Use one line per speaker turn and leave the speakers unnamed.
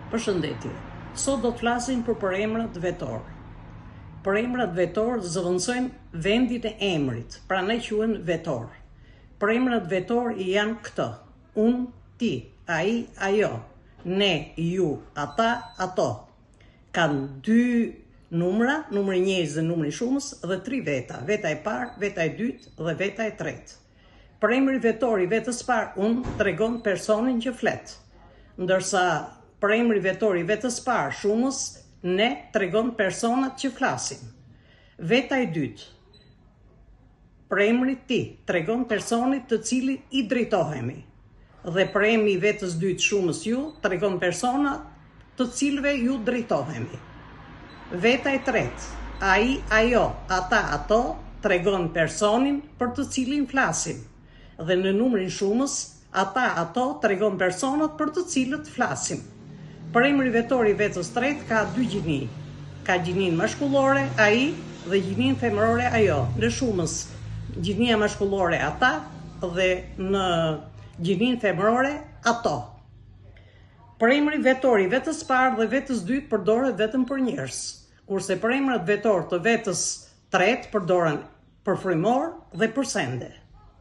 Përshëndetje. Sot do të flasim për emrat vetor. Për emrat vetor zëvendësojmë vendin e emrit, pra ne quhen vetor. Për emrat vetor janë këto: unë, ti, ai, ajo, ne, ju, ata, ato. Kanë dy numra, numri njerëz dhe numri shumës, dhe 3 veta. Veta e parë, veta e dytë dhe veta e tretë. Për emri vetor i vetës parë, unë, tregon personin që flet, ndërsa për emri vetor i vetës parë, shumës, ne, tregon personat që flasin. Veta e dytë, për emri ti, tregon personit të cilit i drejtohemi. Dhe për emri i vetës dytë, shumës, ju, tregon personat të cilëve ju drejtohemi. Veta e tretë, ai, ajo, ata, ato, tregon personin për të cilin flasim. Dhe në numrin shumës, ata, ato, tregon personat për të cilët flasim. Për emri vetor i vetës tretë ka 2 gjini. Ka gjinin mashkullore, ai, dhe gjinin femërore, ajo. Në shumës, gjinia mashkullore, ata, dhe në gjinin femërore, ato. Për emri vetor i vetës parë dhe vetës dytë përdoret vetëm për njerëz, kurse për emrat vetor të vetës tretë përdoren për frymor dhe për sende.